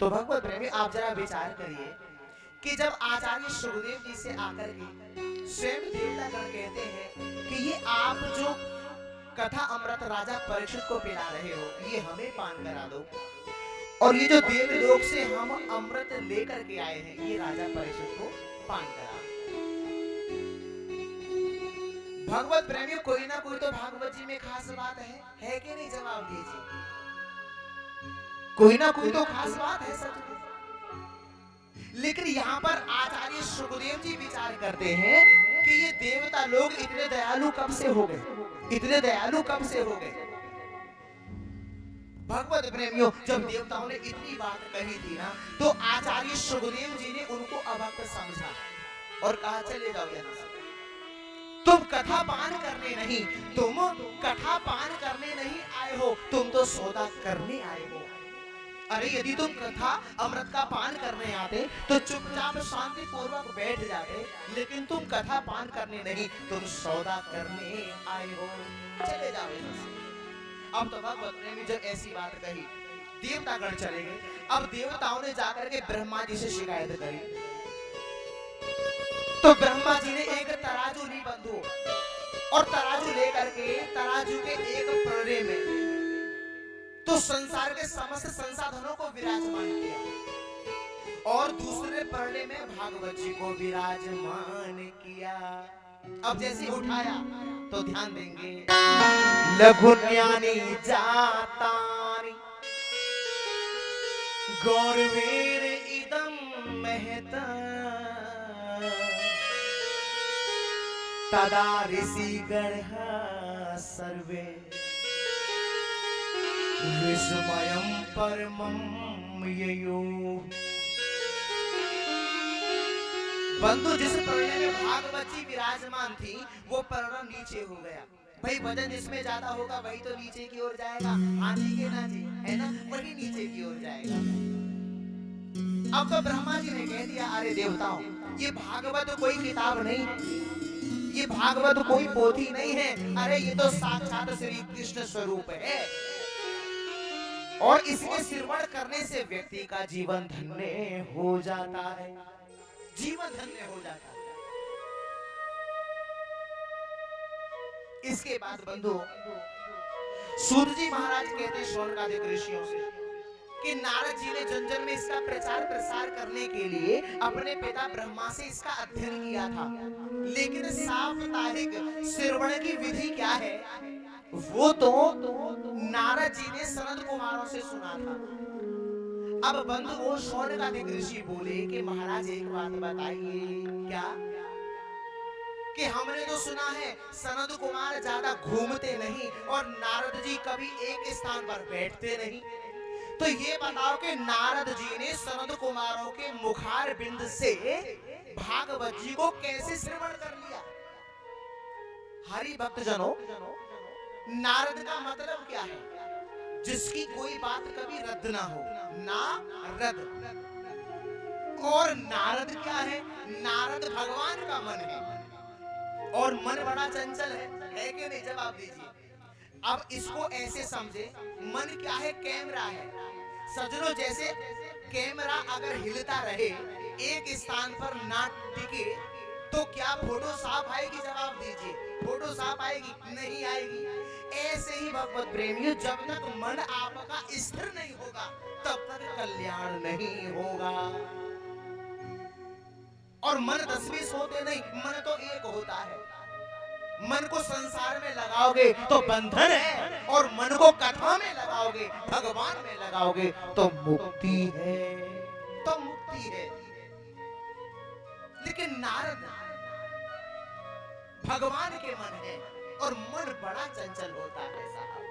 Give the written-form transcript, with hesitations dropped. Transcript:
तो भगवत प्रेमी आप जरा विचार करिए कि जब आचार्य सुखदेव जी से आकर के स्वयं देवतागण कहते हैं कि ये आप जो कथा अमृत राजा परीक्षित को पिला रहे हो ये हमें पान करा दो, और ये जो देवलोक से हम अमृत लेकर के आए हैं ये राजा परीक्षित को पान करा। भगवत प्रेमी कोई ना कोई तो भागवत जी में खास बात है कि नहीं? जवाब दीजिए। कोई ना कोई तो खास बात है सच में। लेकिन यहाँ पर आचार्य सुखदेव जी विचार करते हैं कि ये देवता लोग इतने दयालु कब से हो गए, इतने दयालु कब से हो गए। भगवत प्रेमियों, जब देवताओं ने इतनी बात कही थी ना तो आचार्य सुखदेव जी ने उनको अभक्त समझा और कहा चले जाओ यहाँ से, तुम कथा पान करने नहीं, तुम कथा पान करने नहीं आए हो, तुम तो सौदा करने आए हो। अरे यदि तुम कथा अमृत का पान करने आते तो चुपचाप शांति पूर्वक बैठ जाते, लेकिन तुम कथा पान करने नहीं, तुम सौदा करने आए हो, चले जाओ यहाँ से। अब तो भगवत प्रेमी जब ऐसी बात कही देवतागण चले गए। अब देवताओं ने जाकर के ब्रह्मा जी से शिकायत करी तो ब्रह्मा जी ने एक तराजू ली बंधु, और तराजू लेकर के तराजू के एक प्रहरे में तो संसार के समस्त संसाधनों को विराजमान किया और दूसरे प्रहरे में भागवत जी को विराजमान किया। अब जैसे उठाया तो ध्यान देंगे, लघु ज्ञानी जातानि गौरवेर इदं महता तदा ऋषिगण सर्वे विस्मयं परमं ययो। बंधु, जिस प्रलय में भागवत जी विराजमान थी वो प्रलय नीचे हो गया। भाई वजन जिसमें ज्यादा होगा वही तो नीचे की ओर जाएगा, आंधी के ना जी है ना, वही नीचे की ओर जाएगा। अब तो ब्रह्मा जी ने कह दिया, अरे देवताओं ये भागवत कोई किताब नहीं, ये भागवत कोई पोथी नहीं है, अरे ये तो साक्षात श्री कृष्ण स्वरूप है और इसके श्रवण करने से व्यक्ति का जीवन धन्य हो जाता है, जीवन धन्य हो जाता है। इसके बाद बंधु सूत जी महाराज कहते शौनकादिक ऋषियों से कि नारद जी ने जन जन में इसका प्रचार प्रसार करने के लिए अपने पिता ब्रह्मा से इसका अध्ययन किया था, लेकिन साप्ताहिक श्रवण की विधि क्या है वो तो नारद जी ने सनत कुमारों से सुना था। अब बंधु वो शौनकादिक ऋषि बोले कि महाराज एक बात बताइए, क्या? कि हमने तो सुना है सनत कुमार ज्यादा घूमते नहीं और नारद जी कभी एक स्थान पर बैठते नहीं, तो ये बताओ कि नारद जी ने सनत कुमारों के मुखार बिंद से भागवत जी को कैसे श्रवण कर लिया? हरि भक्त जनों, नारद का मतलब क्या है? जिसकी कोई बात कभी रद्द ना हो, ना रद्द। और नारद क्या है? नारद भगवान का मन है और मन बड़ा चंचल है कि नहीं? जवाब दीजिए। अब इसको ऐसे समझे, मन क्या है? कैमरा है सजनों। जैसे कैमरा अगर हिलता रहे एक स्थान पर ना टिके तो क्या फोटो साफ आएगी? जवाब दीजिए। फोटो साफ आएगी? नहीं आएगी। ऐसे ही भगवत प्रेमियों, जब तक मन आपका स्थिर नहीं होगा तब तक कल्याण नहीं होगा। और मन 10-20 होते नहीं, मन तो एक होता है। मन को संसार में लगाओगे तो बंधन है और मन को कथा में लगाओगे, भगवान में लगाओगे तो मुक्ति है, तो मुक्ति है। लेकिन नारद भगवान के मन है और मन बड़ा चंचल होता है साहब।